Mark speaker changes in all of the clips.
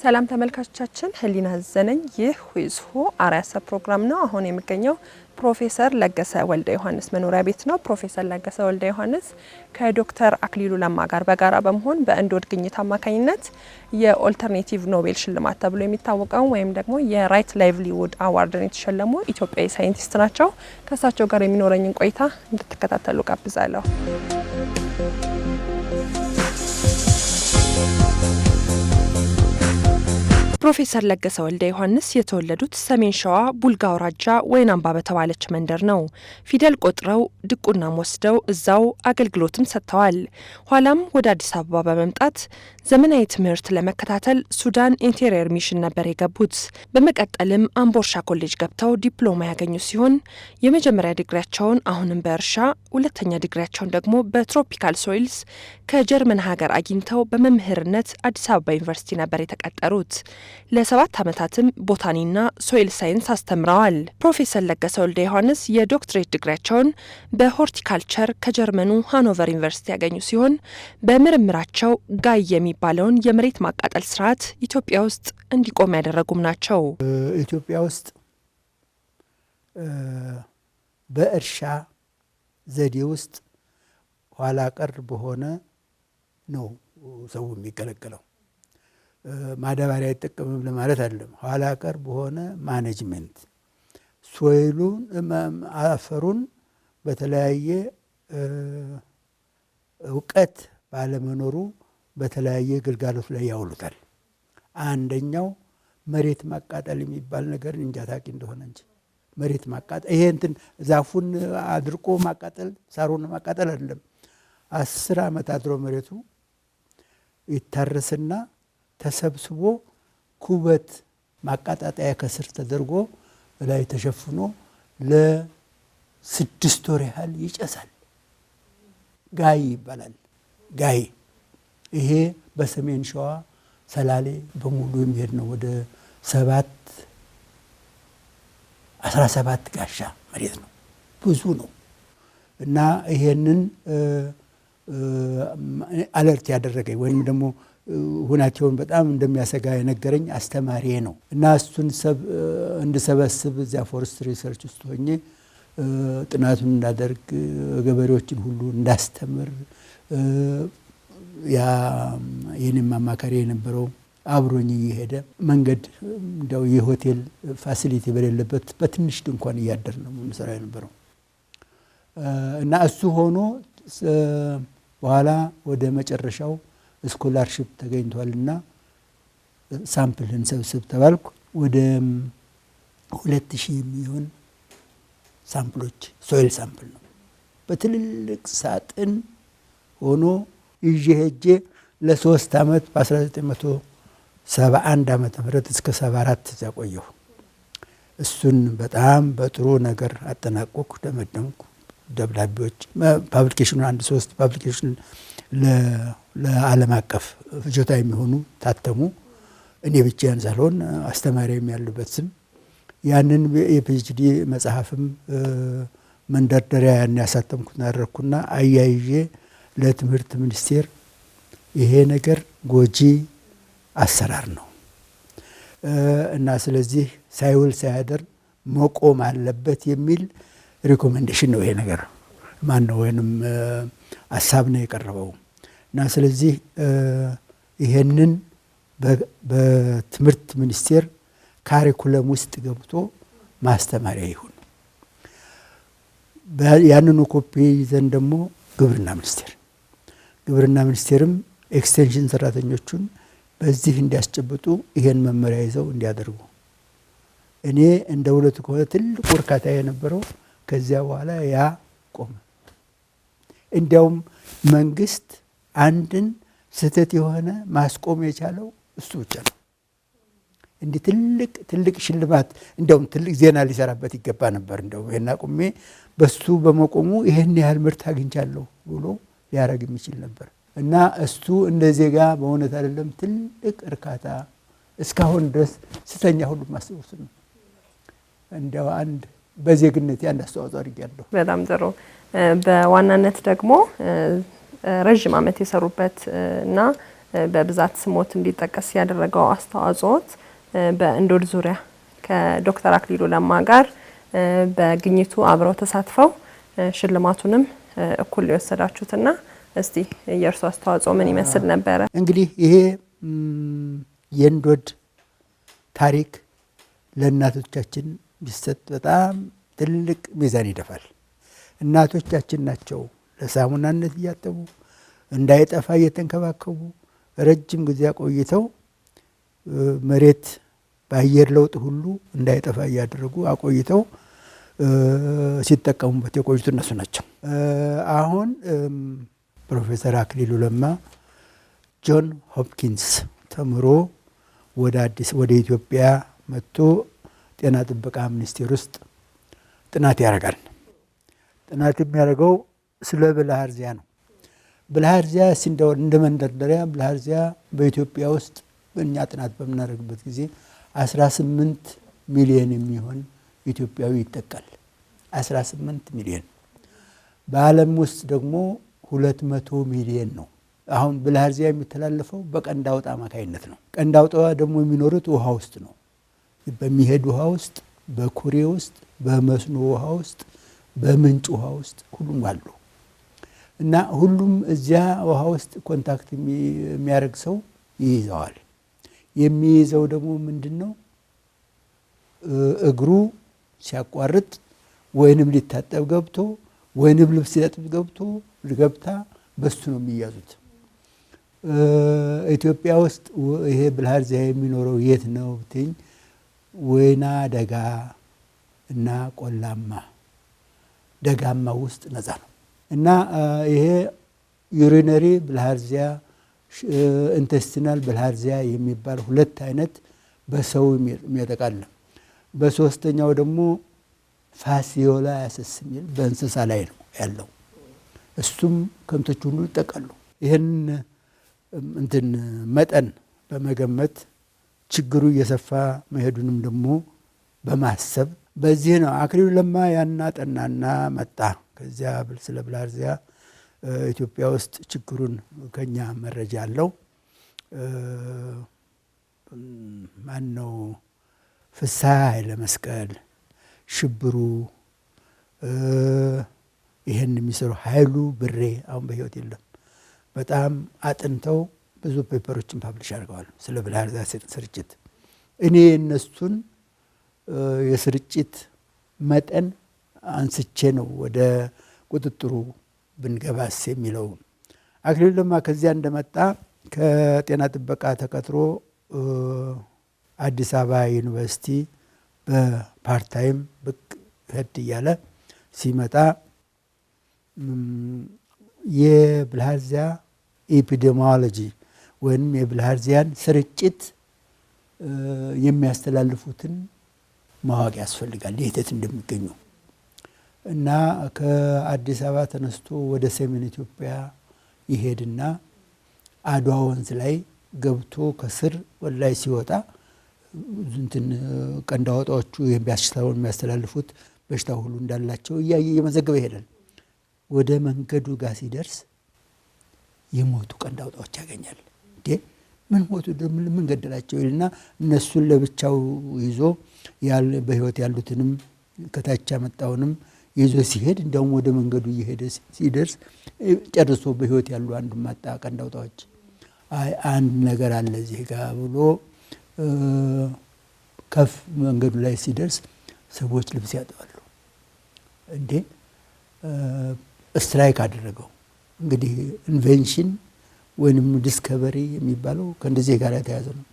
Speaker 1: ሰላም ተመልካቾቻችን ህሊና ዘነኝ ይህ ሁይዝሁ አራያሰ ፕሮግራም ነው። አሁን የሚገኘው ፕሮፌሰር ለገሰ ወልደ ዮሐንስ መኖሪያ ቤት ነው። ፕሮፌሰር ለገሰ ወልደ ዮሐንስ ከዶክተር አክሊሉ ለማ ጋር በጋራ በመሆን በእንዶድ ግኝት አማካኝነት የኦልተርኔቲቭ ኖቤል ሽልማት ተብሎ የሚታወቀው ወይም ደግሞ የራይት ላይቭሊውድ አዋርድን የተሸለሙ ኢትዮጵያዊ ሳይንቲስት ናቸው። ከሳቸው ጋር የሚኖረኝን ቆይታ እንድትከታተሉ ጋብዛለሁ። ፕሮፌሰር ለገሰ ወልደ ዮሐንስ የተወለዱት ሰሜን ሸዋ ቡልጋ አውራጃ ወይናምባ በተባለች መንደር ነው። ፊደል ቆጥረው ድቁናም ወስደው እዛው አገልግሎትም ሰጥተዋል። ኋላም ወደ አዲስ አበባ በመምጣት ዘመናዊ ትምህርት ለመከታተል ሱዳን ኢንቴሪየር ሚሽን ነበር የገቡት። በመቀጠልም አምቦርሻ ኮሌጅ ገብተው ዲፕሎማ ያገኙ ሲሆን የመጀመሪያ ዲግሪያቸውን አሁንም በእርሻ ሁለተኛ ዲግሪያቸውን ደግሞ በትሮፒካል ሶይልስ ከጀርመን ሀገር አግኝተው በመምህርነት አዲስ አበባ ዩኒቨርሲቲ ነበር የተቀጠሩት። ለ7 ዓመታትም ቦታኒና ሶይል ሳይንስ አስተምረዋል። ፕሮፌሰር ለገሰ ወልደ ዮሐንስ የዶክትሬት ዲግሪያቸውን በሆርቲካልቸር ከጀርመኑ ሃኖቨር ዩኒቨርሲቲ ያገኙ ሲሆን በምርምራቸው ጋይ የሚባለውን የመሬት ማቃጠል ስርዓት ኢትዮጵያ ውስጥ እንዲቆም ያደረጉም ናቸው።
Speaker 2: ኢትዮጵያ ውስጥ በእርሻ ዘዴ ውስጥ ኋላ ቀር በሆነ ነው ሰው የሚገለገለው። ማዳበሪያ አይጠቀምም ለማለት አይደለም። ኋላ ቀር በሆነ ማኔጅመንት ሶይሉን አፈሩን በተለያየ እውቀት ባለመኖሩ በተለያየ ግልጋሎት ላይ ያውሉታል። አንደኛው መሬት ማቃጠል የሚባል ነገር እንጃ ታውቂ እንደሆነ እንጂ መሬት ማቃጠል ይሄ እንትን ዛፉን አድርቆ ማቃጠል ሳሩን ማቃጠል አይደለም። 10 ዓመት አድሮ መሬቱ ይታረስና ተሰብስቦ ኩበት ማቃጣጣያ ከስር ተደርጎ ላይ ተሸፍኖ ለ6 ወር ያህል ይጨሳል። ጋይ ይባላል። ጋይ ይሄ በሰሜን ሸዋ ሰላሌ በሙሉ የሚሄድ ነው። ወደ 17 ጋሻ መሬት ነው። ብዙ ነው እና ይሄንን አለርት ያደረገኝ ወይም ደግሞ ሁናቸውን በጣም እንደሚያሰጋ የነገረኝ አስተማሪ ነው እና እሱን እንድሰበስብ እዚያ ፎረስት ሪሰርች ውስጥ ሆኜ ጥናቱን እንዳደርግ ገበሬዎችን ሁሉ እንዳስተምር ያ የኔም አማካሪ የነበረው አብሮኝ እየሄደ መንገድ እንደው የሆቴል ፋሲሊቲ በሌለበት በትንሽ ድንኳን እያደር ነው የምንሰራ የነበረው እና እሱ ሆኖ በኋላ ወደ መጨረሻው ስኮላርሺፕ ተገኝቷልና ሳምፕል እንሰብስብ ተባልኩ። ወደ 2000 የሚሆን ሳምፕሎች ሶይል ሳምፕል ነው በትልልቅ ሳጥን ሆኖ ይዤ ሄጄ ለ3 ዓመት በ1971 ዓመተ ምህረት እስከ 74 ያቆየሁ። እሱን በጣም በጥሩ ነገር አጠናቀቅኩ፣ ደመደምኩ። ደብዳቤዎች ፐብሊኬሽኑ 3 ፐብሊኬሽን ለዓለም አቀፍ ፍጆታ የሚሆኑ ታተሙ። እኔ ብቻዬን ሳልሆን አስተማሪም ያሉበት ስም ያንን የፒኤችዲ መጽሐፍም መንደርደሪያ ያን ያሳተምኩና አደረኩና አያይዤ ለትምህርት ሚኒስቴር ይሄ ነገር ጎጂ አሰራር ነው እና ስለዚህ ሳይውል ሳያደር መቆም አለበት የሚል ሪኮሜንዴሽን ነው። ይሄ ነገር ማን ነው ወይንም ሐሳብ ነው የቀረበው እና ስለዚህ ይሄንን በትምህርት ሚኒስቴር ካሪኩለም ውስጥ ገብቶ ማስተማሪያ ይሁን። ያንኑ ኮፒ ይዘን ደግሞ ግብርና ሚኒስቴርም ኤክስቴንሽን ሰራተኞቹን በዚህ እንዲያስጨብጡ ይሄን መመሪያ ይዘው እንዲያደርጉ እኔ እንደ ሁለቱ ከሆነ ትልቅ ወርካታ የነበረው ከዚያ በኋላ ያ ቆመ። እንዲያውም መንግስት አንድን ስህተት የሆነ ማስቆም የቻለው እሱ ብቻ ነው። እንዲህ ትልቅ ሽልማት እንዲያውም ትልቅ ዜና ሊሰራበት ይገባ ነበር። እንደው ይሄን አቁሜ በሱ በመቆሙ ይሄን ያህል ምርት አግኝቻለሁ ብሎ ሊያረግ የሚችል ነበር እና እሱ እንደ ዜጋ በእውነት አይደለም ትልቅ እርካታ እስካሁን ድረስ ስተኛ ሁሉ ማስታወስ ነው። እንዲያው አንድ በዜግነት ያን አስተዋጽኦ አድርጌያለሁ።
Speaker 1: በጣም ጥሩ። በዋናነት ደግሞ ረጅም ዓመት የሰሩበት እና በብዛት ስሞት እንዲጠቀስ ያደረገው አስተዋጽኦት በእንዶድ ዙሪያ ከዶክተር አክሊሉ ለማ ጋር በግኝቱ አብረው ተሳትፈው ሽልማቱንም እኩል የወሰዳችሁትና እስቲ የእርሱ አስተዋጽኦ ምን ይመስል ነበረ?
Speaker 2: እንግዲህ ይሄ የእንዶድ ታሪክ ለእናቶቻችን ቢሰጥ በጣም ትልቅ ሚዛን ይደፋል። እናቶቻችን ናቸው ለሳሙናነት እያጠቡ እንዳይጠፋ እየተንከባከቡ ረጅም ጊዜ አቆይተው መሬት በአየር ለውጥ ሁሉ እንዳይጠፋ እያደረጉ አቆይተው ሲጠቀሙበት የቆዩት እነሱ ናቸው። አሁን ፕሮፌሰር አክሊሉ ለማ ጆን ሆፕኪንስ ተምሮ ወደ ኢትዮጵያ መጥቶ ጤና ጥበቃ ሚኒስቴር ውስጥ ጥናት ያደርጋል። ጥናት የሚያደርገው ስለ ብልሃርዚያ ነው። ብልሃርዚያ እንደ መንደርደሪያ ብልሃርዚያ በኢትዮጵያ ውስጥ በእኛ ጥናት በምናደርግበት ጊዜ 18 ሚሊዮን የሚሆን ኢትዮጵያዊ ይጠቃል። 18 ሚሊዮን። በዓለም ውስጥ ደግሞ 200 ሚሊዮን ነው። አሁን ብልሃርዚያ የሚተላለፈው በቀንድ አውጣ አማካይነት ነው። ቀንድ አውጣዋ ደግሞ የሚኖሩት ውሃ ውስጥ ነው። በሚሄድ ውሃ ውስጥ፣ በኩሬ ውስጥ፣ በመስኖ ውሃ ውስጥ፣ በምንጭ ውሃ ውስጥ ሁሉም አሉ እና ሁሉም እዚያ ውሃ ውስጥ ኮንታክት የሚያደርግ ሰው ይይዘዋል። የሚይዘው ደግሞ ምንድነው? እግሩ ሲያቋርጥ ወይንም ሊታጠብ ገብቶ ወይንም ልብስ ሊያጥብ ገብታ በሱ ነው የሚያዙት። ኢትዮጵያ ውስጥ ይሄ ብልሃርዚያ የሚኖረው የት ነው ብትኝ ወይና ደጋ እና ቆላማ ደጋማ ውስጥ ነፃ ነው እና ይሄ ዩሪነሪ ብልሃርዚያ ኢንተስቲናል ብልሃርዚያ የሚባል ሁለት አይነት በሰው የሚያጠቃል። በሶስተኛው ደግሞ ፋሲዮላያሲስ የሚል በእንስሳ ላይ ነው ያለው። እሱም ከብቶች ሁሉ ይጠቃሉ። ይሄን መጠን በመገመት ችግሩ እየሰፋ መሄዱንም ደግሞ በማሰብ በዚህ ነው አክሊሉ ለማ ያናጠናና መጣ። ከዚያ ስለ ብልሃርዚያ ኢትዮጵያ ውስጥ ችግሩን ከኛ መረጃ አለው። ማን ነው? ፍስሐ ኃይለ መስቀል፣ ሽብሩ፣ ይሄን የሚሰሩ ኃይሉ ብሬ አሁን በህይወት የለም። በጣም አጥንተው ብዙ ፔፐሮችን ፓብሊሽ አድርገዋል ስለ ብልሃርዚያ ስርጭት። እኔ እነሱን የስርጭት መጠን አንስቼ ነው ወደ ቁጥጥሩ ብንገባስ የሚለው። አክሊሉ ለማ ከዚያ እንደመጣ ከጤና ጥበቃ ተቀጥሮ አዲስ አበባ ዩኒቨርሲቲ በፓርታይም ብቅ ሄድ እያለ ሲመጣ የብልሃርዚያ ኤፒዴሚዮሎጂ ወይም የብልሃርዚያን ስርጭት የሚያስተላልፉትን ማወቅ ያስፈልጋል፣ የት እንደሚገኙ እና ከአዲስ አበባ ተነስቶ ወደ ሰሜን ኢትዮጵያ ይሄድና አድዋ ወንዝ ላይ ገብቶ ከስር ወላይ ሲወጣ ቀንድ አውጣዎቹ የሚያስተላልፉት በሽታ ሁሉ እንዳላቸው እየመዘገበ ይሄዳል። ወደ መንገዱ ጋር ሲደርስ የሞቱ ቀንድ አውጣዎች ያገኛል። ምን ሞቱ? ምን ገደላቸው? ይልና እነሱን ለብቻው ይዞ በህይወት ያሉትንም ከታች ያመጣውንም ይዞ ሲሄድ እንደውም ወደ መንገዱ እየሄደ ሲደርስ ጨርሶ በህይወት ያሉ አንዱ ማጣ ቀንድ አውጣዎች። አንድ ነገር አለ እዚህ ጋር ብሎ ከፍ መንገዱ ላይ ሲደርስ ሰዎች ልብስ ያጥባሉ። ስትራይክ አደረገው። እንግዲህ ኢንቬንሽን ወይንም ዲስከቨሪ የሚባለው ከእንደዚህ ጋር የተያዘ ነው።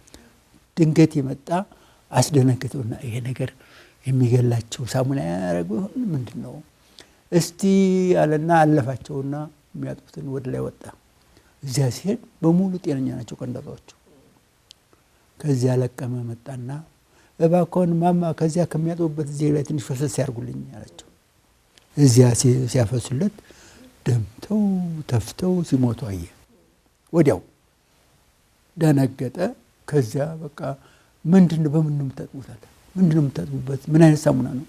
Speaker 2: ድንገት የመጣ አስደነግጠውና ይሄ ነገር የሚገላቸው ሳሙና ያደረጉ ምንድነው? እስቲ አለና አለፋቸውና የሚያጥቡትን ወደ ላይ ወጣ። እዚያ ሲሄድ በሙሉ ጤነኛ ናቸው ቀንድ አውጣዎቹ። ከዚያ ለቀመ መጣና እባክዎን ማማ ከዚያ ከሚያጥቡበት እዚህ ላይ ትንሽ ፈሰስ ያርጉልኝ አላቸው። እዚያ ሲያፈሱለት ደምተው ተፍተው ሲሞቱ አየ። ወዲያው ደነገጠ። ከዚያ በቃ ምንድነው በምን ነው የምታጥቡት አለ። ምንድነው የምታጥቡበት? ምን አይነት ሳሙና ነው?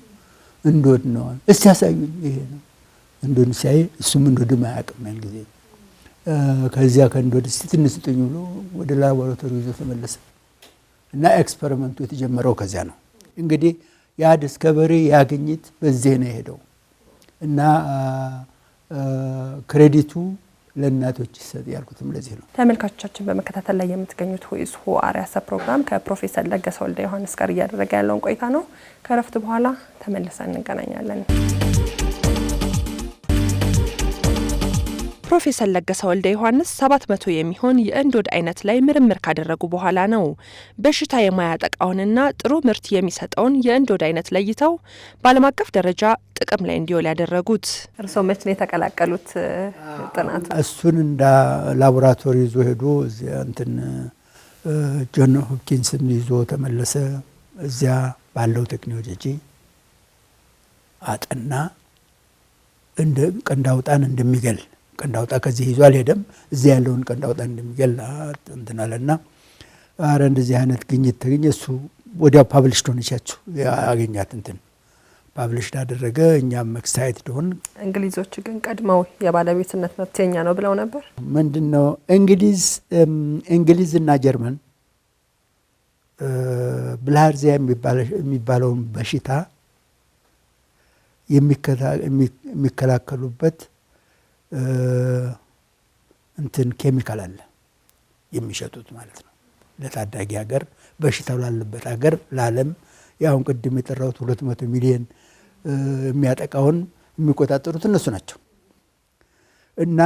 Speaker 2: እንዶድ ነው። እስቲ ያሳዩኝ። ይሄ ነው እንዶድ። ሲያይ እሱም እንዶድም አያውቅም ያን ጊዜ። ከዚያ ከእንዶድ ትንሽ ስጡኝ ብሎ ወደ ላቦራቶሪ ይዞ ተመለሰ እና ኤክስፐሪመንቱ የተጀመረው ከዚያ ነው። እንግዲህ ያ ዲስከቨሪ ያገኝት በዚህ ነው የሄደው እና ክሬዲቱ ለእናቶች ይሰጥ ያልኩትም ለዚህ ነው።
Speaker 1: ተመልካቾቻችን በመከታተል ላይ የምትገኙት ሆይስ ሁ አርአያ ፕሮግራም ከፕሮፌሰር ለገሰ ወልደ ዮሐንስ ጋር እያደረገ ያለውን ቆይታ ነው። ከረፍት በኋላ ተመልሰን እንገናኛለን። ፕሮፌሰር ለገሰ ወልደ ዮሐንስ 700 የሚሆን የእንዶድ አይነት ላይ ምርምር ካደረጉ በኋላ ነው በሽታ የማያጠቃውንና ጥሩ ምርት የሚሰጠውን የእንዶድ አይነት ለይተው በዓለም አቀፍ ደረጃ ጥቅም ላይ እንዲውል ያደረጉት። እርስዎ መቼ ነው የተቀላቀሉት ጥናቱ?
Speaker 2: እሱን እንደ ላቦራቶሪ ይዞ ሄዶ እዚያ እንትን ጆን ሆፕኪንስን ይዞ ተመለሰ። እዚያ ባለው ቴክኖሎጂ አጠና። እንደ ቀንዳውጣን እንደሚገል ቀንዳውጣ ከዚህ ይዞ አልሄደም። እዚያ ያለውን ቀንዳውጣ እንደሚገል እንትን አለና አረ እንደዚህ አይነት ግኝት ተገኘ። እሱ ወዲያው ፓብሊሽ ሆነቻችሁ ያገኛት እንትን ፓብሊሽ አደረገ። እኛም ኤክሳይትድ ሆን።
Speaker 1: እንግሊዞች ግን ቀድመው የባለቤትነት መብት የኛ ነው ብለው ነበር።
Speaker 2: ምንድነው እንግሊዝና ጀርመን ብልሃርዚያ የሚባለውን በሽታ የሚከላከሉበት እንትን ኬሚካል አለ የሚሸጡት ማለት ነው። ለታዳጊ ሀገር በሽታው ላለበት ሀገር ለዓለም ያውን ቅድም የጠራሁት 200 ሚሊዮን የሚያጠቃውን የሚቆጣጠሩት እነሱ ናቸው። እና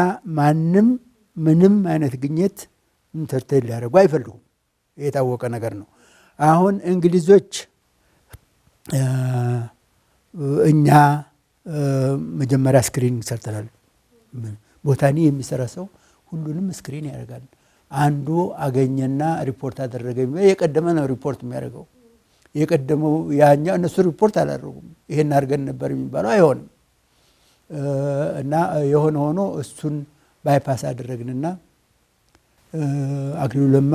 Speaker 2: ምንም አይነት ግኝት ኢንተርቴን ሊያደርጉ አይፈልጉም። የታወቀ ነገር ነው። አሁን እንግሊዞች እኛ መጀመሪያ ስክሪኒንግ ሰርተናል። ቦታኒ የሚሰራ ሰው ሁሉንም ስክሪን ያደርጋል። አንዱ አገኘና ሪፖርት አደረገ። የቀደመ ነው ሪፖርት የሚያደርገው። የቀደመው ያኛው እነሱ ሪፖርት አላደረጉም። ይሄን አድርገን ነበር የሚባለው አይሆንም። እና የሆነ ሆኖ እሱን ባይፓስ አደረግንና አክሊሉ ለማ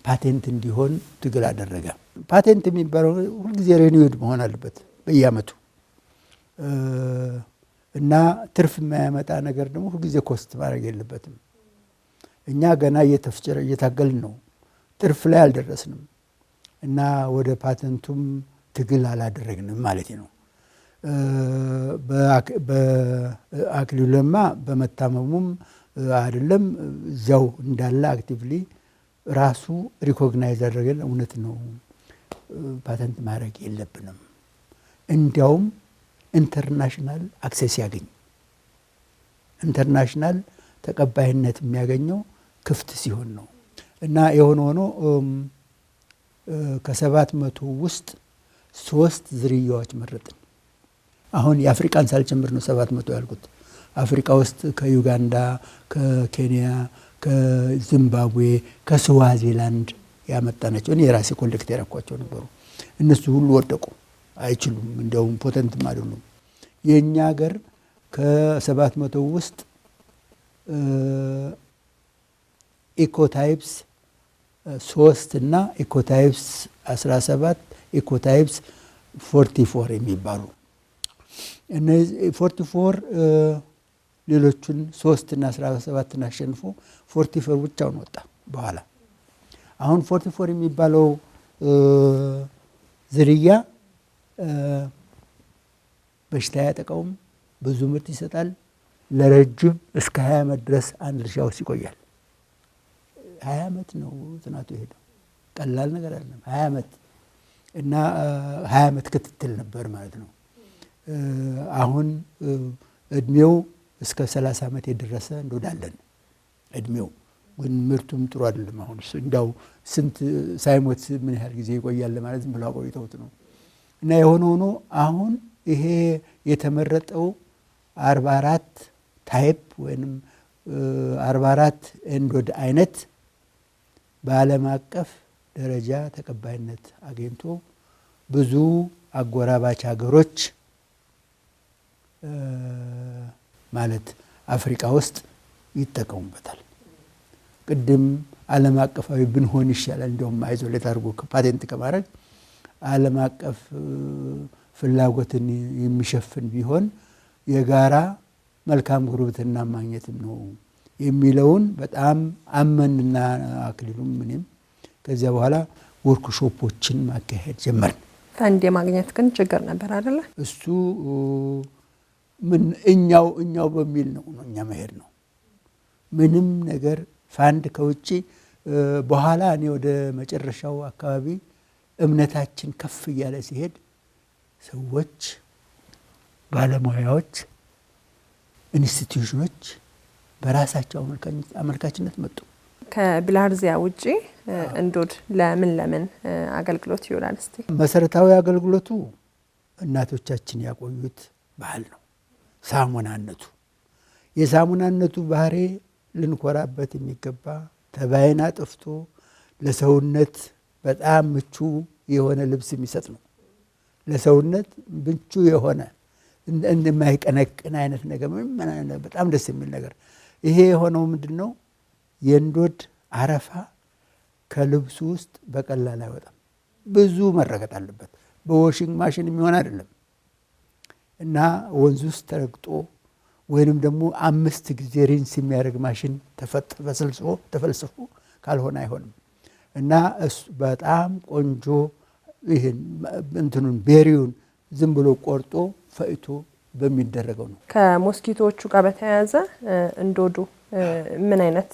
Speaker 2: ፓቴንት እንዲሆን ትግል አደረገ። ፓቴንት የሚባለው ሁልጊዜ ሪኒውድ መሆን አለበት በየአመቱ እና ትርፍ የማያመጣ ነገር ደግሞ ሁልጊዜ ኮስት ማድረግ የለበትም። እኛ ገና እየታገልን ነው፣ ትርፍ ላይ አልደረስንም እና ወደ ፓቴንቱም ትግል አላደረግንም ማለት ነው። በአክሊሉ ለማ በመታመሙም አይደለም እዚያው እንዳለ አክቲቭሊ ራሱ ሪኮግናይዝ አደረገን። እውነት ነው ፓቴንት ማድረግ የለብንም፣ እንዲያውም ኢንተርናሽናል አክሴስ ያገኝ። ኢንተርናሽናል ተቀባይነት የሚያገኘው ክፍት ሲሆን ነው። እና የሆነ ሆኖ ከ700 ውስጥ 3 ዝርያዎች መረጥን። አሁን የአፍሪካን ሳልጨምር ነው 700 ያልኩት። አፍሪካ ውስጥ ከዩጋንዳ፣ ከኬንያ፣ ከዚምባብዌ፣ ከስዋዚላንድ ያመጣናቸው እኔ የራሴ ኮሌክት ያደረኳቸው ነበሩ። እነሱ ሁሉ ወደቁ፣ አይችሉም፣ እንዲያውም ፖተንትም አይደሉም። የእኛ ሀገር ከ700 ውስጥ ኢኮታይፕስ 3 እና ኢኮታይፕስ 17 ኢኮታይፕስ 44 የሚባሉ እነዚህ 44 ሌሎቹን 3 እና 17 አሸንፎ 44 ብቻውን ወጣ። በኋላ አሁን 44 የሚባለው ዝርያ በሽታ ያጠቃውም፣ ብዙ ምርት ይሰጣል፣ ለረጅም እስከ 20 ዓመት ድረስ አንድ እርሻ ውስጥ ይቆያል። 20 ዓመት ነው ጥናቱ የሄደው፣ ቀላል ነገር አይደለም። 20 ዓመት እና 20 ዓመት ክትትል ነበር ማለት ነው። አሁን እድሜው እስከ 30 ዓመት የደረሰ እንደወዳለን እድሜው፣ ግን ምርቱም ጥሩ አይደለም። አሁን እንዳው ስንት ሳይሞት ምን ያህል ጊዜ ይቆያል ማለት ዝም ብለው አቆይተውት ነው። እና የሆነ ሆኖ አሁን ይሄ የተመረጠው 44 ታይፕ ወይንም 44 እንዶድ አይነት በዓለም አቀፍ ደረጃ ተቀባይነት አግኝቶ ብዙ አጎራባች ሀገሮች ማለት አፍሪካ ውስጥ ይጠቀሙበታል። ቅድም ዓለም አቀፋዊ ብንሆን ይሻላል እንደውም አይዞሌት አድርጎ ፓቴንት ከማድረግ ዓለም አቀፍ ፍላጎትን የሚሸፍን ቢሆን የጋራ መልካም ጉርብትና ማግኘትም ነው የሚለውን በጣም አመንና አክሊሉም እኔም ከዚያ በኋላ ወርክሾፖችን ማካሄድ ጀመርን።
Speaker 1: ፈንድ የማግኘት ግን ችግር ነበር አይደለ?
Speaker 2: እሱ ምን እኛው በሚል ነው እኛ መሄድ ነው። ምንም ነገር ፋንድ ከውጪ በኋላ እኔ ወደ መጨረሻው አካባቢ እምነታችን ከፍ እያለ ሲሄድ ሰዎች፣ ባለሙያዎች፣ ኢንስቲትዩሽኖች በራሳቸው አመልካችነት መጡ።
Speaker 1: ከብላርዚያ ውጪ እንዶድ ለምን አገልግሎት ይውላል? እስቲ
Speaker 2: መሰረታዊ አገልግሎቱ እናቶቻችን ያቆዩት ባህል ነው። ሳሙናነቱ የሳሙናነቱ ባህሪ ልንኮራበት የሚገባ ተባይን አጥፍቶ ለሰውነት በጣም ምቹ የሆነ ልብስ የሚሰጥ ነው። ለሰውነት ምቹ የሆነ እንደማይቀነቅን አይነት ነገር በጣም ደስ የሚል ነገር። ይሄ የሆነው ምንድነው? የእንዶድ አረፋ ከልብሱ ውስጥ በቀላል አይወጣም። ብዙ መረገጥ አለበት። በዎሽንግ ማሽን የሚሆን አይደለም እና ወንዝ ውስጥ ተረግጦ ወይንም ደግሞ 5 ጊዜ ሪንስ የሚያደርግ ማሽን ተፈልስፎ ካልሆነ አይሆንም። እና እሱ በጣም ቆንጆ ይሄን እንትኑን ቤሪውን ዝም ብሎ ቆርጦ ፈይቶ በሚደረገው ነው።
Speaker 1: ከሞስኪቶቹ ጋር በተያያዘ እንዶዱ ምን አይነት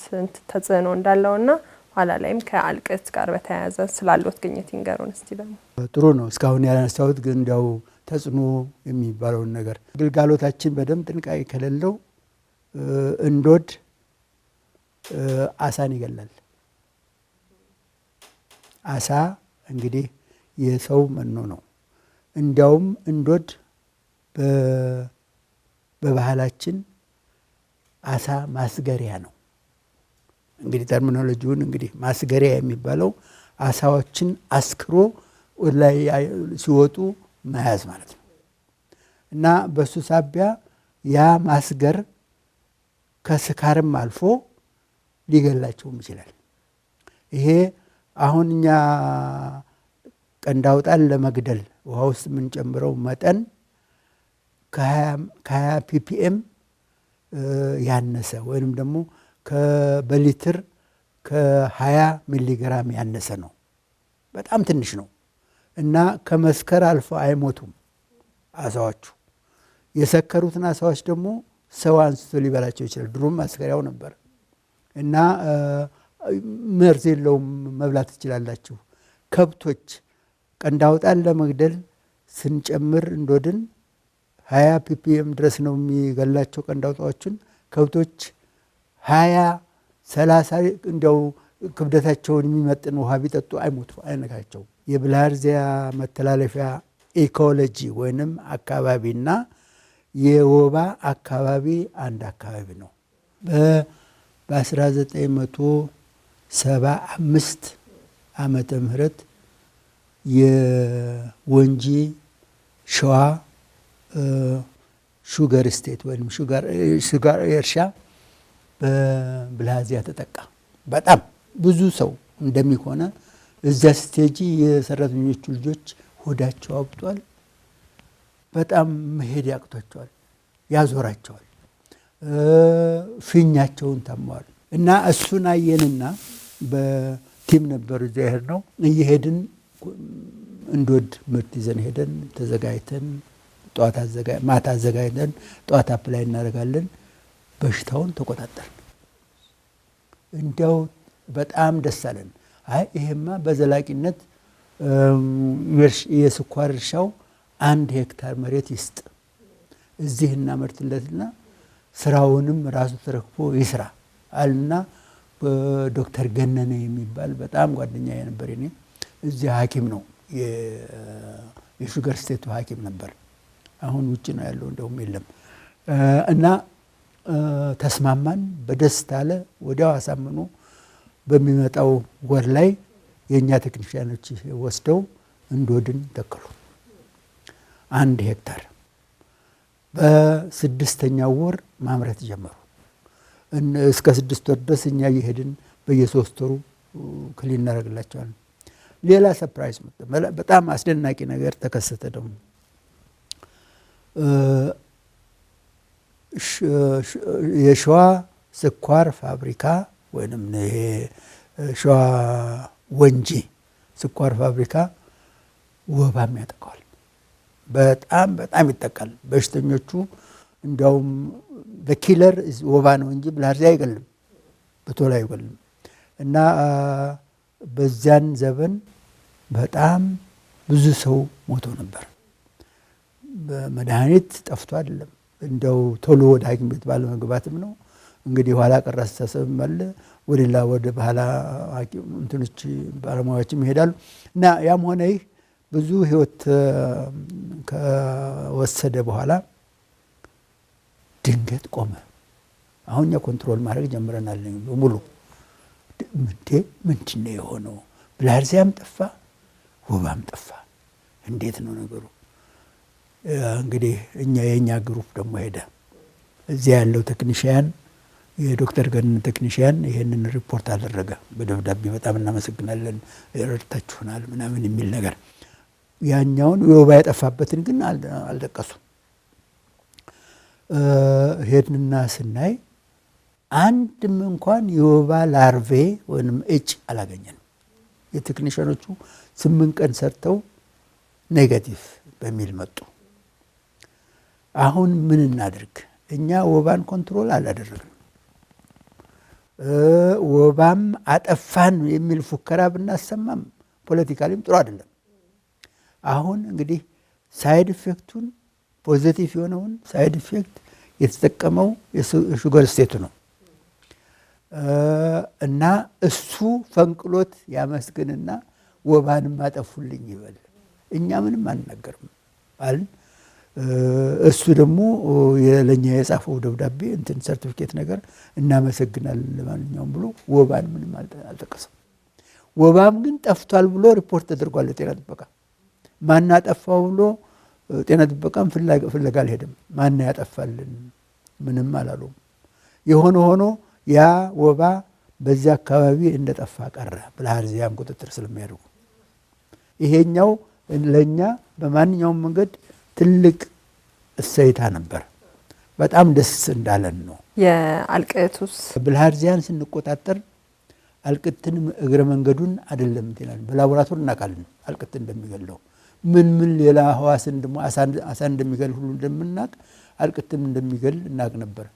Speaker 1: ተጽዕኖ እንዳለውና ኋላ ላይም ከአልቅት ጋር በተያያዘ ስላሉት ግኝት ይንገሩን እስቲ። ደግሞ
Speaker 2: ጥሩ ነው። እስካሁን ያነሳሁት ግን እንዲያው ተጽዕኖ የሚባለውን ነገር ግልጋሎታችን በደንብ ጥንቃቄ ከሌለው እንዶድ አሳን ይገላል። አሳ እንግዲህ የሰው መኖ ነው። እንዲያውም እንዶድ በባህላችን አሳ ማስገሪያ ነው። እንግዲህ ተርሚኖሎጂውን እንግዲህ ማስገሪያ የሚባለው አሳዎችን አስክሮ ላይ ሲወጡ መያዝ ማለት ነው። እና በሱ ሳቢያ ያ ማስገር ከስካርም አልፎ ሊገላቸውም ይችላል። ይሄ አሁን እኛ ቀንድ አውጣን ለመግደል ውሃ ውስጥ የምንጨምረው መጠን ከ20 ppm ያነሰ ወይንም ደግሞ በሊትር ከ20 ሚሊግራም ያነሰ ነው። በጣም ትንሽ ነው እና ከመስከር አልፎ አይሞቱም አሳዎቹ። የሰከሩትን አሳዎች ደግሞ ሰው አንስቶ ሊበላቸው ይችላል። ድሮም ማስከሪያው ነበር እና መርዝ የለውም፣ መብላት ትችላላችሁ። ከብቶች ቀንድ አውጣን ለመግደል ስንጨምር እንዶድን 20 ppm ድረስ ነው የሚገላቸው ቀንድ አውጣዎችን። ከብቶች 20-30 እንደው ክብደታቸውን የሚመጥን ውሃ ቢጠጡ አይሞቱ፣ አይነካቸው። የብላርዚያ መተላለፊያ ኢኮሎጂ ወይንም አካባቢና የወባ አካባቢ አንድ አካባቢ ነው። በ1975 ዓመተ ምህረት የወንጂ ሸዋ ሹገር ስቴት ወይም ሹገር እርሻ በብላርዚያ ተጠቃ። በጣም ብዙ ሰው እንደሚሆነ እዚያ ስቴጂ የሰራተኞቹ ልጆች ሆዳቸው አብጧል። በጣም መሄድ ያቅቷቸዋል፣ ያዞራቸዋል፣ ፊኛቸውን ታመዋል። እና እሱን አየንና በቲም ነበር እዚያ ሄድ ነው እየሄድን እንዶድ ምርት ይዘን ሄደን ተዘጋጅተን ማታ አዘጋጅተን ጠዋት አፕላይ እናደርጋለን። በሽታውን ተቆጣጠርን። እንዲያው በጣም ደስ አለን። አይ ይሄማ በዘላቂነት የስኳር እርሻው 1 ሄክታር መሬት ይስጥ፣ እዚህ እናመርትለትና ስራውንም ራሱ ተረክቦ ይስራ አልና ዶክተር ገነነ የሚባል በጣም ጓደኛ የነበር እኔ እዚህ ሐኪም ነው፣ የሹገር ስቴቱ ሐኪም ነበር። አሁን ውጭ ነው ያለው፣ እንደውም የለም። እና ተስማማን። በደስታ አለ። ወዲያው አሳምኖ በሚመጣው ወር ላይ የኛ ቴክኒሽያኖች ወስደው እንዶድን ተከሉ 1 ሄክታር። በ6ኛው ወር ማምረት ጀመሩ። እስከ 6 ወር ድረስ እኛ እየሄድን በየ3 ወሩ ክሊን እናደርግላቸዋለን። ሌላ ሰርፕራይዝ መጣ። በጣም አስደናቂ ነገር ተከሰተ። ደግሞ የሸዋ ስኳር ፋብሪካ ወይንም ይሄ ሸዋ ወንጂ ስኳር ፋብሪካ ወባም ያጠቃዋል። በጣም በጣም ይጠቃል። በሽተኞቹ እንዲያውም በኪለር ወባ ነው እንጂ ብልሃርዚያ አይገልም፣ በቶሎ አይገልም። እና በዚያን ዘመን በጣም ብዙ ሰው ሞቶ ነበር። በመድኃኒት ጠፍቶ አይደለም፣ እንደው ቶሎ ወደ ሐኪም ቤት ባለመግባትም ነው። እንግዲህ ኋላ ቀር አስተሳሰብም አለ። ወደ ባህላ ሐኪም እንትኖች ባለሙያዎችም ይሄዳሉ። እና ያም ሆነ ይህ ብዙ ህይወት ከወሰደ በኋላ ድንገት ቆመ። አሁን እኛ ኮንትሮል ማድረግ ጀምረናል በሙሉ። ምንድን ነው የሆነው? ብልሃርዚያም ጠፋ፣ ወባም ጠፋ። እንዴት ነው ነገሩ? እንግዲህ የእኛ ግሩፕ ደግሞ ሄደ። እዚያ ያለው ቴክኒሽያን የዶክተር ገነን ቴክኒሽያን ይሄንን ሪፖርት አደረገ በደብዳቤ። በጣም እናመሰግናለን ረድታችሁናል ምናምን የሚል ነገር። ያኛውን የወባ የጠፋበትን ግን አልጠቀሱም። ሄድንና ስናይ አንድም እንኳን የወባ ላርቬ ወይም እጭ አላገኘንም። የቴክኒሽያኖቹ 8 ቀን ሰርተው ኔጋቲቭ በሚል መጡ። አሁን ምን እናድርግ? እኛ ወባን ኮንትሮል አላደረግንም። ወባም አጠፋን የሚል ፉከራ ብናሰማም ፖለቲካሊም ጥሩ አይደለም። አሁን እንግዲህ ሳይድ ኢፌክቱን ፖዚቲቭ የሆነውን ሳይድ ኢፌክት የተጠቀመው የሹገር ስቴቱ ነው እና እሱ ፈንቅሎት ያመስግንና ወባንም አጠፉልኝ ይበል፣ እኛ ምንም አንናገርም አልን። እሱ ደግሞ ለኛ የጻፈው ደብዳቤ እንትን ሰርቲፊኬት ነገር እናመሰግናለን ለማንኛውም ብሎ ወባን ምንም አልጠቀሰም። ወባም ግን ጠፍቷል ብሎ ሪፖርት ተደርጓል ለጤና ጥበቃ። ማን አጠፋው ብሎ ጤና ጥበቃም ፍለጋ አልሄድም። ማን ያጠፋልን ምንም አላሉም። የሆነ ሆኖ ያ ወባ በዚያ አካባቢ እንደጠፋ ቀረ፣ ብልሃርዚያም ቁጥጥር ስለሚያደርጉ። ይሄኛው ለኛ በማንኛውም መንገድ ትልቅ እሰይታ ነበር። በጣም ደስ እንዳለን ነው።
Speaker 1: የአልቅቱስ
Speaker 2: ብልሃርዚያን ስንቆጣጠር አልቅትን እግረ መንገዱን አይደለም እንላለን። በላቦራቶሪ እናውቃለን አልቅት እንደሚገለው ምን ሌላ ህዋስን ደግሞ አሳ እንደሚገል ሁሉ እንደምናቅ አልቅትም እንደሚገል እናቅ ነበር።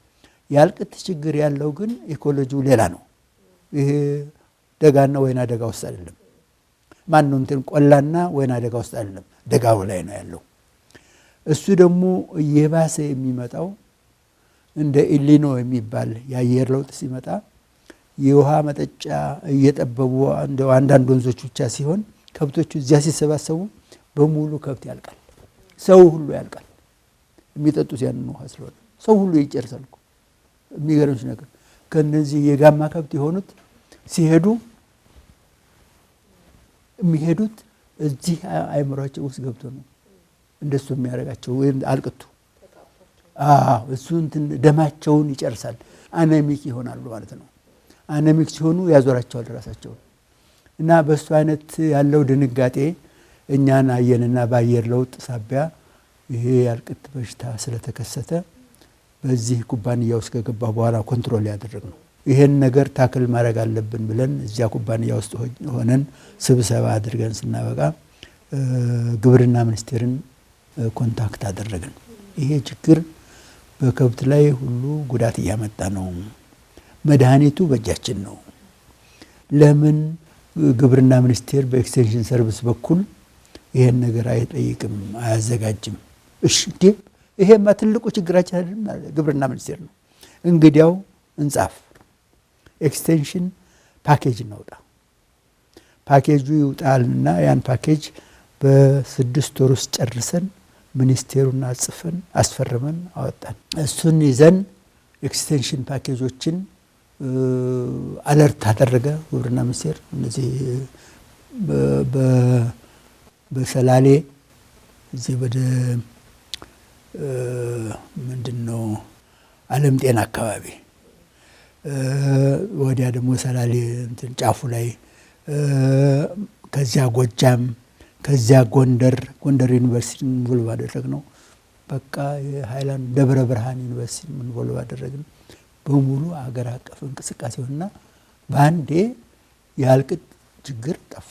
Speaker 2: የአልቅት ችግር ያለው ግን ኢኮሎጂው ሌላ ነው። ይሄ ደጋና ወይና ደጋ ውስጥ አይደለም። ማን ነው እንትን ቆላና ወይና ደጋ ውስጥ አይደለም፣ ደጋው ላይ ነው ያለው። እሱ ደግሞ እየባሰ የሚመጣው እንደ ኢሊኖ የሚባል የአየር ለውጥ ሲመጣ የውሃ መጠጫ እየጠበቡ እንደው አንዳንድ ወንዞች ብቻ ሲሆን ከብቶቹ እዚያ ሲሰባሰቡ በሙሉ ከብት ያልቃል፣ ሰው ሁሉ ያልቃል። የሚጠጡት ያንን ውሃ ስለሆነ ሰው ሁሉ ይጨርሳል። የሚገርምሽ ነገር ከነዚህ የጋማ ከብት የሆኑት ሲሄዱ የሚሄዱት እዚህ አይምሯቸው ውስጥ ገብቶ ነው እንደሱ የሚያደርጋቸው። ወይም አልቅቱ እሱ እንትን ደማቸውን ይጨርሳል። አነሚክ ይሆናሉ ማለት ነው። አነሚክ ሲሆኑ ያዞራቸዋል ራሳቸውን። እና በሱ አይነት ያለው ድንጋጤ እኛን አየንና በአየር ለውጥ ሳቢያ ይሄ ያልቅት በሽታ ስለተከሰተ በዚህ ኩባንያ ውስጥ ከገባ በኋላ ኮንትሮል ያደረግነው ይሄን ነገር ታክል ማድረግ አለብን ብለን እዚያ ኩባንያ ውስጥ ሆነን ስብሰባ አድርገን ስናበቃ ግብርና ሚኒስቴርን ኮንታክት አደረግን። ይሄ ችግር በከብት ላይ ሁሉ ጉዳት እያመጣ ነው፣ መድኃኒቱ በእጃችን ነው። ለምን ግብርና ሚኒስቴር በኤክስቴንሽን ሰርቪስ በኩል ይሄን ነገር አይጠይቅም አያዘጋጅም? እሺ ይሄማ ትልቁ ችግራችን አይደለም፣ ግብርና ሚኒስቴር ነው። እንግዲያው እንጻፍ፣ ኤክስቴንሽን ፓኬጅ እናውጣ። ፓኬጁ ይውጣልና ያን ፓኬጅ በ6 ወር ውስጥ ጨርሰን ሚኒስቴሩን አጽፈን አስፈርመን አወጣን። እሱን ይዘን ኤክስቴንሽን ፓኬጆችን አለርት አደረገ ግብርና ሚኒስቴር። እነዚህ በሰላሌ እዚህ ወደ ምንድነው ዓለም ጤና አካባቢ ወዲያ ደግሞ ሰላሌ እንትን ጫፉ ላይ ከዚያ ጎጃም ከዚያ ጎንደር ዩኒቨርሲቲ ኢንቮልቭ አደረግነው። በቃ የሃይላንድ ደብረ ብርሃን ዩኒቨርሲቲ ኢንቮልቭ አደረግን። በሙሉ አገር አቀፍ እንቅስቃሴውና በአንዴ ያልቅጥ ችግር ጠፋ።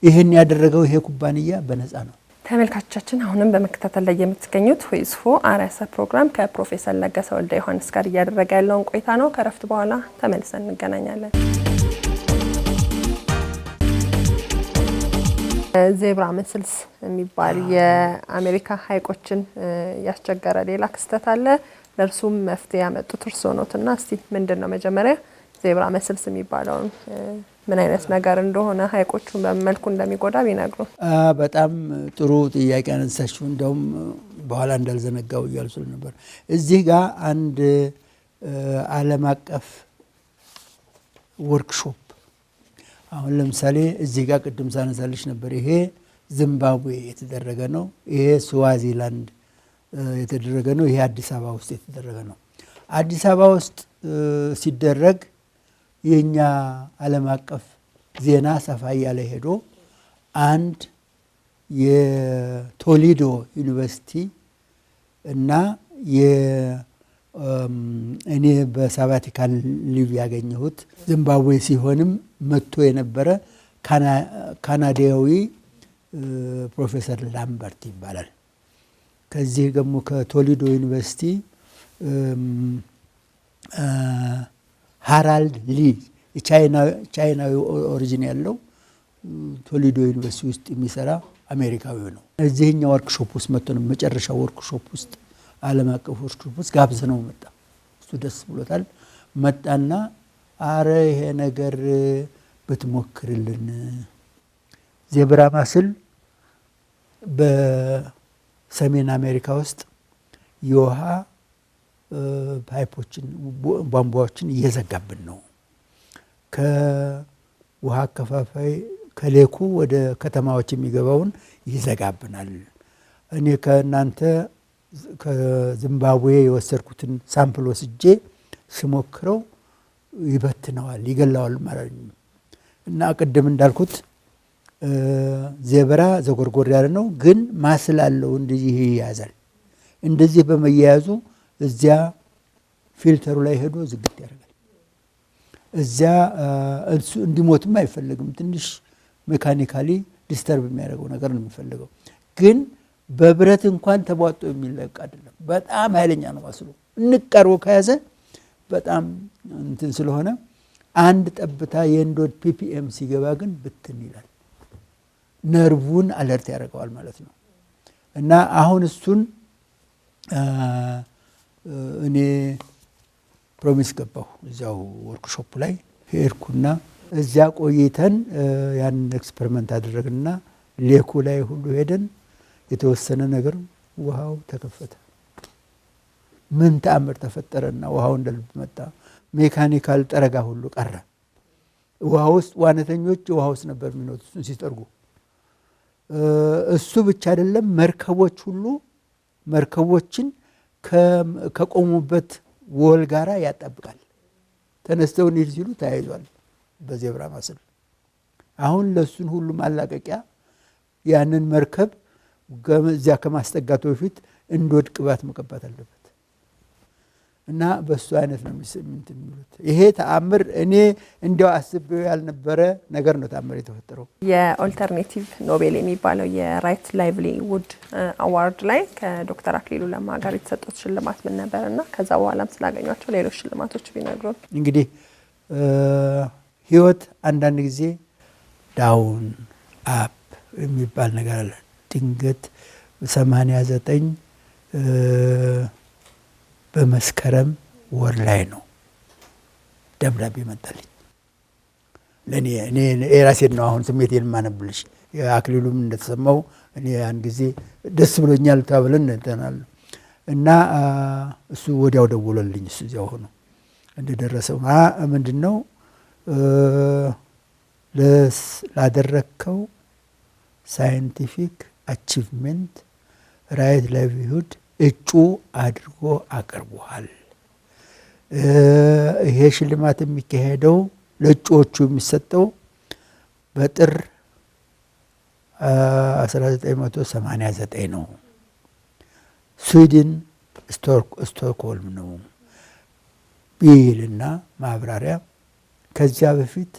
Speaker 2: ይሄን ያደረገው ይሄ ኩባንያ በነፃ ነው።
Speaker 1: ተመልካቾቻችን አሁንም በመከታተል ላይ የምትገኙት ሆይስፎ አርአያ ፕሮግራም ከፕሮፌሰር ለገሰ ወልደ ዮሐንስ ጋር እያደረገ ያለውን ቆይታ ነው። ከረፍት በኋላ ተመልሰን እንገናኛለን። ዜብራ መስልስ የሚባል የአሜሪካ ሀይቆችን ያስቸገረ ሌላ ክስተት አለ። ለእርሱም መፍትሄ ያመጡት እርስዎ ኖትና እስቲ ምንድነው መጀመሪያ ዜብራ መስልስ የሚባለውን ምን አይነት ነገር እንደሆነ ሀይቆቹን በመልኩ እንደሚጎዳ ቢነግሩ።
Speaker 2: በጣም ጥሩ ጥያቄ አነሳችሁ። እንደውም በኋላ እንዳልዘነጋው እያልኩ ነበር። እዚህ ጋር አንድ ዓለም አቀፍ ወርክሾፕ አሁን ለምሳሌ እዚህ ጋር ቅድም ሳነሳልሽ ነበር። ይሄ ዚምባብዌ የተደረገ ነው። ይሄ ስዋዚላንድ የተደረገ ነው። ይሄ አዲስ አበባ ውስጥ የተደረገ ነው። አዲስ አበባ ውስጥ ሲደረግ የኛ ዓለም አቀፍ ዜና ሰፋ ያለ ሄዶ አንድ የቶሊዶ ዩኒቨርሲቲ እና እኔ በሳባቲካል ሊቭ ያገኘሁት ዚምባብዌ ሲሆንም መጥቶ የነበረ ካናዳዊ ፕሮፌሰር ላምበርት ይባላል። ከዚህ ደግሞ ከቶሊዶ ዩኒቨርሲቲ ሃራልድ ሊ ቻይናዊ ኦሪጂን ያለው ቶሊዶ ዩኒቨርሲቲ ውስጥ የሚሰራ አሜሪካዊ ነው። እዚህኛው ወርክሾፕ ውስጥ መጥቶ ነው መጨረሻው ወርክሾፕ ውስጥ ዓለም አቀፍ ወርክሾፕ ውስጥ ጋብዘነው መጣ። እሱ ደስ ብሎታል። መጣና አረ ይሄ ነገር ብትሞክርልን ዜብራ ማስል በሰሜን አሜሪካ ውስጥ የውሃ ፓይፖችን ቧንቧዎችን እየዘጋብን ነው። ከውሃ አከፋፋይ ከሌኩ ወደ ከተማዎች የሚገባውን ይዘጋብናል። እኔ ከእናንተ ከዚምባብዌ የወሰድኩትን ሳምፕል ወስጄ ስሞክረው ይበትነዋል፣ ይገላዋል ማለት ነው። እና ቅድም እንዳልኩት ዜብራ ዘጎርጎር ያለ ነው፣ ግን ማስል አለው። እንደዚህ ይያዛል። እንደዚህ በመያያዙ እዚያ ፊልተሩ ላይ ሄዶ ዝግት ያደርጋል። እዚያ እሱ እንዲሞትም አይፈልግም። ትንሽ ሜካኒካሊ ዲስተርብ የሚያደርገው ነገር ነው የሚፈልገው። ግን በብረት እንኳን ተቧጦ የሚለቅ አይደለም። በጣም ኃይለኛ ነው ማስሉ። እንቀርቦ ከያዘ በጣም እንትን ስለሆነ አንድ ጠብታ የእንዶድ ፒፒኤም ሲገባ ግን ብትን ይላል። ነርቡን አለርት ያደርገዋል ማለት ነው። እና አሁን እሱን እኔ ፕሮሚስ ገባሁ። እዚያው ወርክሾፕ ላይ ሄድኩና እዚያ ቆይተን ያን ኤክስፐሪመንት አደረግና ሌኩ ላይ ሁሉ ሄደን የተወሰነ ነገር ውሃው ተከፈተ። ምን ተአምር ተፈጠረና ውሃው እንደልብ መጣ። ሜካኒካል ጠረጋ ሁሉ ቀረ። ውሃ ውስጥ ዋናተኞች ውሃ ውስጥ ነበር የሚኖሩት እሱን ሲጠርጉ። እሱ ብቻ አይደለም፣ መርከቦች ሁሉ መርከቦችን ከቆሙበት ወል ጋራ ያጣብቃል። ተነስተው እንሂድ ሲሉ ተያይዟል በዜብራ ማስል። አሁን ለሱን ሁሉ ማላቀቂያ ያንን መርከብ እዚያ ከማስጠጋቱ በፊት እንዶድ ቅባት መቀባት አለበት። እና በሱ አይነት ነው የሚሉት። ይሄ ተአምር እኔ እንዲያው አስቤው ያልነበረ ነገር ነው ተአምር የተፈጠረው።
Speaker 1: የኦልተርኔቲቭ ኖቤል የሚባለው የራይት ላይቭሊውድ አዋርድ ላይ ከዶክተር አክሊሉ ለማ ጋር የተሰጡት ሽልማት ምን ነበርና ከዛ በኋላም ስላገኟቸው ሌሎች ሽልማቶች ቢነግሩን።
Speaker 2: እንግዲህ ህይወት አንዳንድ ጊዜ ዳውን አፕ የሚባል ነገር አለ። ድንገት 89 በመስከረም ወር ላይ ነው ደብዳቤ መጣልኝ ለኔ። እኔ የራሴን ነው አሁን ስሜቴን ማነብልሽ። አክሊሉም እንደተሰማው እኔ ያን ጊዜ ደስ ብሎኛል ተብለን እንተናል። እና እሱ ወዲያው ደውሎልኝ እሱ እዚያው ሆኖ እንደደረሰው ምንድነው ላደረከው ሳይንቲፊክ አቺቭመንት ራይት ላይቭሊሁድ እጩ አድርጎ አቅርቧል። ይሄ ሽልማት የሚካሄደው ለእጩዎቹ የሚሰጠው በጥር 1989 ነው። ስዊድን ስቶክሆልም ነው። ይልና ማብራሪያ ከዚያ በፊት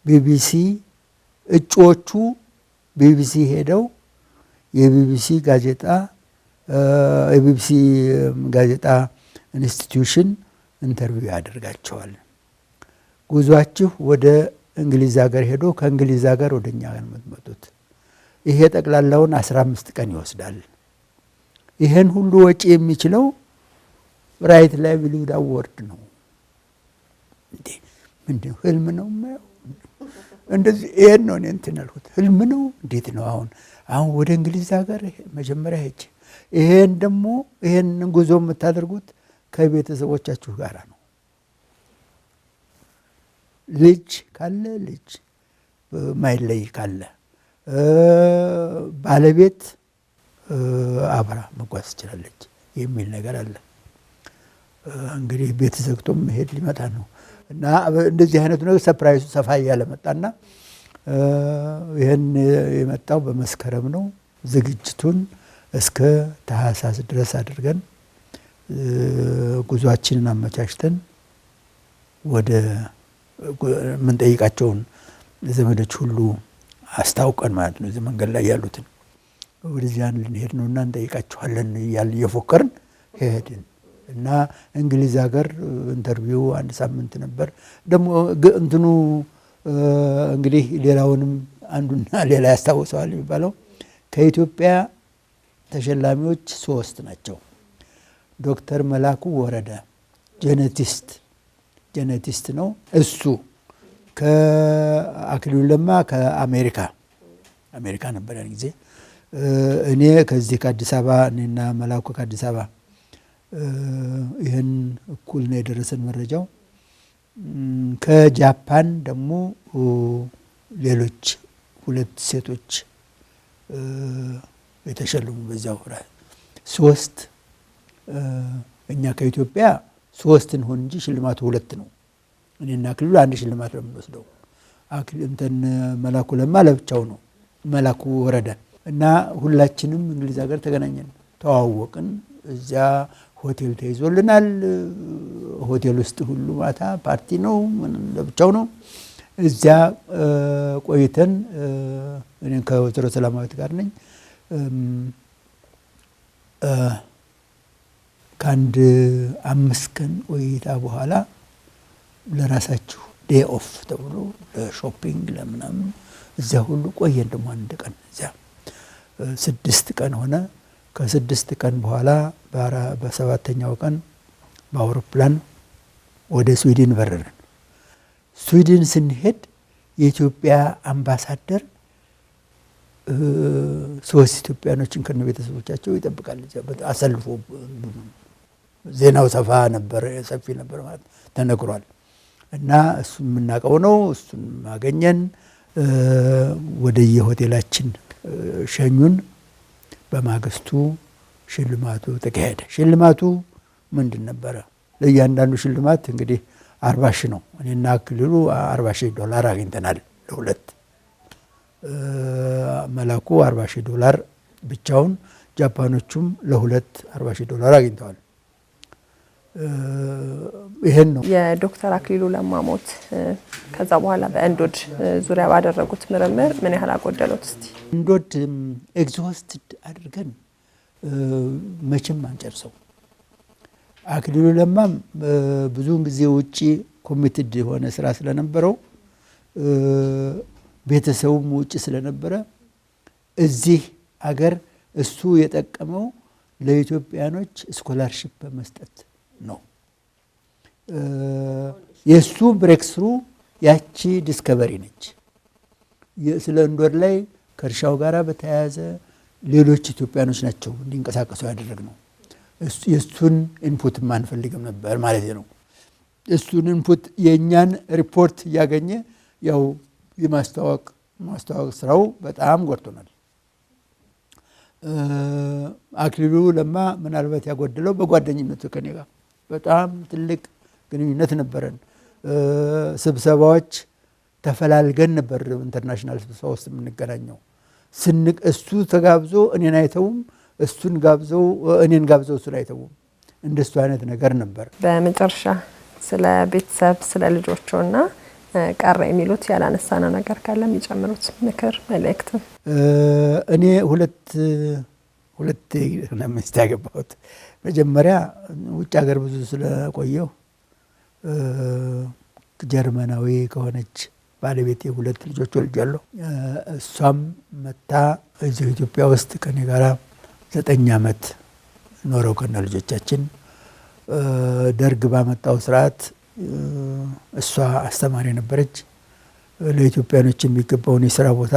Speaker 2: ቢቢሲ እጩዎቹ ቢቢሲ ሄደው የቢቢሲ ጋዜጣ ኢንስቲትዩሽን ኢንተርቪው ያደርጋቸዋል። ጉዟችሁ ወደ እንግሊዝ ሀገር ሄዶ ከእንግሊዝ ሀገር ወደኛ ጋር የምትመጡት ይሄ ጠቅላላውን 15 ቀን ይወስዳል። ይሄን ሁሉ ወጪ የሚችለው ራይት ላይቭሊሁድ አዋርድ ነው። እንዴ ምንድነው? ህልም ነው የማየው እንደዚህ። ይሄን ነው እኔ እንትን ያልኩት፣ ህልም ነው እንዴት ነው? አሁን ወደ እንግሊዝ ሀገር መጀመሪያ ሄጄ ይሄን ጉዞ የምታደርጉት ከቤተሰቦቻችሁ ጋር ነው። ልጅ ካለ ልጅ ማይለይ ካለ ባለቤት አብራ መጓዝ ትችላለች የሚል ነገር አለ። እንግዲህ ቤት ዘግቶም መሄድ ሊመጣ ነው እና እንደዚህ አይነቱ ነገር ሰርፕራይዙ ሰፋ እያለ መጣና ይሄን የመጣው በመስከረም ነው። ዝግጅቱን እስከ ታህሳስ ድረስ አድርገን ጉዟችንን አመቻችተን ወደ ምንጠይቃቸውን ዘመዶች ሁሉ አስታውቀን ማለት ነው። እዚህ መንገድ ላይ ያሉትን ወደዚያን ልንሄድ ነውና እንጠይቃቸዋለን እያልን እየፎከርን ሄድን እና እንግሊዝ ሀገር ኢንተርቪው 1 ሳምንት ነበር። ደግሞ እንትኑ እንግዲህ ሌላውንም አንዱና ሌላ ያስታውሰዋል የሚባለው ከኢትዮጵያ ተሸላሚዎች 3 ናቸው። ዶክተር መላኩ ወረደ ጄኔቲስት ነው እሱ። ከአክሊሉ ለማ ከአሜሪካ ነበር ያን ጊዜ። እኔ ከዚህ ከአዲስ አበባ እኔና መላኩ ከአዲስ አበባ ይህን እኩል ነው የደረሰን መረጃው። ከጃፓን ደግሞ ሌሎች 2 ሴቶች የተሸለሙ በዛው 3 እኛ ከኢትዮጵያ 3 እንሆን እንጂ ሽልማቱ 2 ነው። እኔና አክሊሉ 1 ሽልማት ነው የምንወስደው። መላኩ ለማ ለብቻው ነው መላኩ ወረደ እና ሁላችንም እንግሊዝ ሀገር ተገናኘን፣ ተዋወቅን። እዚያ ሆቴል ተይዞልናል። ሆቴል ውስጥ ሁሉ ማታ ፓርቲ ነው፣ ምን ለብቻው ነው። እዚያ ቆይተን እኔ ከወይዘሮ ሰላማዊት ጋር ነኝ። ከአንድ 5 ቀን ቆይታ በኋላ ለራሳችሁ ዴይ ኦፍ ተብሎ ለሾፒንግ ለምናምን እዚያ ሁሉ ቆየን። ደግሞ 1 ቀን እዚያ 6 ቀን ሆነ። ከ6 ቀን በኋላ በ7ኛው ቀን በአውሮፕላን ወደ ስዊድን በረርን። ስዊድን ስንሄድ የኢትዮጵያ አምባሳደር 3 ኢትዮጵያኖችን ከነ ቤተሰቦቻቸው ይጠብቃል። አሰልፎ ዜናው ሰፊ ነበር ማለት ተነግሯል። እና እሱ የምናውቀው ነው። እሱን ማገኘን ወደ የሆቴላችን ሸኙን። በማግስቱ ሽልማቱ ተካሄደ። ሽልማቱ ምንድን ነበረ? ለእያንዳንዱ ሽልማት እንግዲህ 40 ሺህ ነው። እኔና አክሊሉ $40,000 አግኝተናል ለሁለት። መላኩ $40,000 ብቻውን፣ ጃፓኖቹም ለሁለት $40,000 አግኝተዋል። ይሄን ነው
Speaker 1: የዶክተር አክሊሉ ለማ ሞት። ከዛ በኋላ በእንዶድ ዙሪያ ባደረጉት ምርምር ምን ያህል አጎደሉት? እስቲ
Speaker 2: እንዶድ ኤግዞስትድ አድርገን መቼም አንጨርሰው። አክሊሉ ለማም ብዙውን ጊዜ ውጪ ኮሚትድ የሆነ ስራ ስለነበረው ቤተሰቡም ውጪ ስለነበረ እዚህ አገር እሱ የጠቀመው ለኢትዮጵያኖች ስኮላርሺፕ በመስጠት ነው። የሱ ብሬክስሩ ያቺ ዲስከቨሪ ነች። ስለ እንዶድ ላይ ከእርሻው ጋር በተያያዘ ሌሎች ኢትዮጵያኖች ናቸው እንዲንቀሳቀሱ ያደረግነው። የሱን ኢንፑት ማንፈልግም ነበር ማለት ነው። እሱን ኢንፑት የኛን ሪፖርት እያገኘ ያው የማስተዋወቅ ስራው በጣም ጎድቶናል። አክሊሉ ለማ ምናልባት ያጎደለው በጓደኝነቱ ከኔ ጋር በጣም ትልቅ ግንኙነት ነበረን። ስብሰባዎች ተፈላልገን ነበር ኢንተርናሽናል ስብሰባ ውስጥ የምንገናኘው። እሱ ተጋብዞ እኔን አይተውም፣ እሱን ጋብዘው እኔን ጋብዘው እሱን አይተውም። እንደሱ አይነት ነገር ነበር።
Speaker 1: በመጨረሻ ስለ ቤተሰብ ስለ ልጆችና ቀረ የሚሉት ያላነሳነው ነገር ካለ የሚጨምሩት ምክር መልእክት?
Speaker 2: እኔ ሁለት ሚስት ያገባሁት መጀመሪያ ውጭ ሀገር ብዙ ስለቆየው ጀርመናዊ ከሆነች ባለቤቴ ሁለት ልጆች ወልጃለሁ። እሷም መታ እዚህ ኢትዮጵያ ውስጥ ከኔ ጋር 9 ዓመት ኖረው ከነ ልጆቻችን ደርግ ባመጣው ስርዓት እሷ አስተማሪ ነበረች። ለኢትዮጵያኖች የሚገባውን የሥራ ቦታ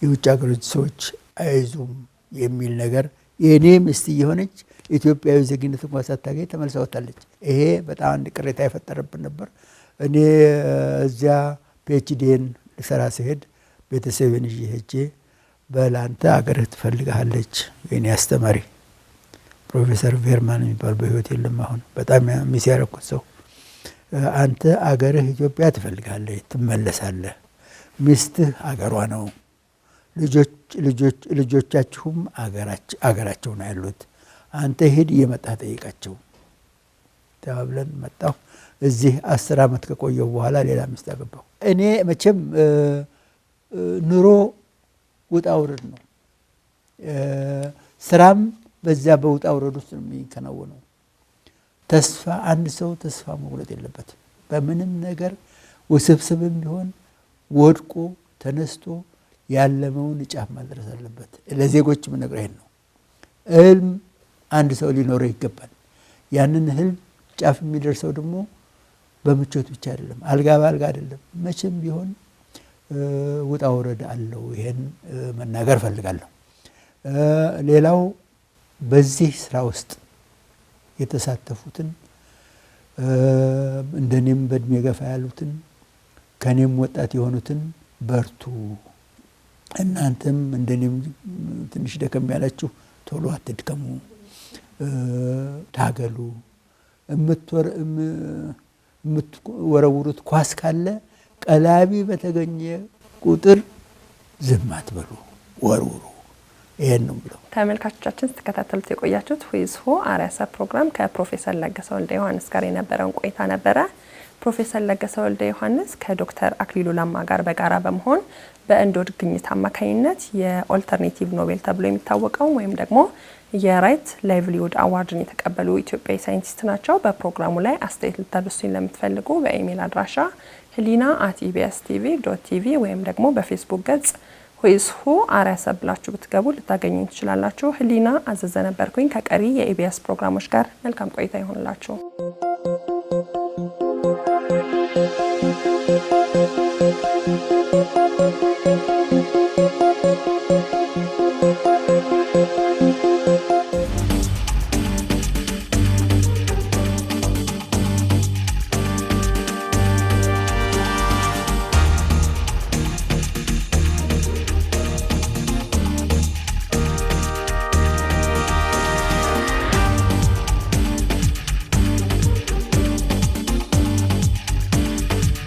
Speaker 2: የውጭ ሀገሮች ሰዎች አይዙም የሚል ነገር የኔ ሚስት የሆነች ኢትዮጵያዊ ዜግነት እንኳን ሳታገኝ ተመልሳ ወጣለች። ይሄ በጣም አንድ ቅሬታ የፈጠረብን ነበር። እኔ እዚያ ፒኤችዲን ልሰራ ሲሄድ ቤተሰብን ይዤ ሄጄ በላንተ አገርህ ትፈልጋለች የኔ አስተማሪ ፕሮፌሰር ቬርማን የሚባል በህይወት የለም አሁን በጣም ሚስ ያረኩት ሰው አንተ አገርህ ኢትዮጵያ ትፈልጋለች ትመለሳለህ ሚስትህ አገሯ ነው ልጆቻችሁም አገራቸው ነው ያሉት አንተ ሄድ የመጣ ጠይቃቸው ተባብለን መጣሁ። እዚህ 10 ዓመት ከቆየው በኋላ ሌላ ሚስት አገባሁ። እኔ መቼም ኑሮ ውጣ ውረድ ነው። ስራም በዚያ በውጣ ውረድ ውስጥ ነው የሚከናወነው። ተስፋ አንድ ሰው ተስፋ መቁረጥ የለበትም። በምንም ነገር ውስብስብም ቢሆን ወድቆ ተነስቶ ያለመውን ጫፍ ማድረስ አለበት። ለዜጎች ምን ነገር ነው ህልም አንድ ሰው ሊኖረው ይገባል። ያንን ህልም ጫፍ የሚደርሰው ደግሞ በምቾት ብቻ አይደለም፣ አልጋ ባልጋ አይደለም። መቼም ቢሆን ውጣ ውረድ አለው። ይሄን መናገር ፈልጋለሁ። ሌላው በዚህ ስራ ውስጥ የተሳተፉትን እንደኔም በእድሜ ገፋ ያሉትን ከኔም ወጣት የሆኑትን በርቱ፣ እናንተም እንደኔም ትንሽ ደከም ያላችሁ ቶሎ አትድከሙ፣ ታገሉ። የምትወረውሩት ኳስ ካለ ቀላቢ በተገኘ ቁጥር ዝም አትበሉ፣ ወርውሩ። ይሄን ነው ብለው
Speaker 1: ተመልካቾቻችን ስትከታተሉት የቆያችሁት ሁይዝ ሁ አርአያ ፕሮግራም ከፕሮፌሰር ለገሰ ወልደ ዮሐንስ ጋር የነበረውን ቆይታ ነበረ። ፕሮፌሰር ለገሰ ወልደ ዮሐንስ ከዶክተር አክሊሉ ለማ ጋር በጋራ በመሆን በእንዶድ ግኝት አማካኝነት የኦልተርኔቲቭ ኖቤል ተብሎ የሚታወቀው ወይም ደግሞ የራይት ላይቭሊሁድ አዋርድን የተቀበሉ ኢትዮጵያዊ ሳይንቲስት ናቸው። በፕሮግራሙ ላይ አስተያየት ልታደርሱኝ ለምትፈልጉ በኢሜል አድራሻ helina@ebstv.tv ወይም ደግሞ በፌስቡክ ገጽ ሁይዝ ሁ አርአያ ብላችሁ ብትገቡ ልታገኙ ትችላላችሁ። ህሊና አዘዘ ነበርኩኝ ከቀሪ የኢቢኤስ ፕሮግራሞች ጋር መልካም ቆይታ ይሁንላችሁ።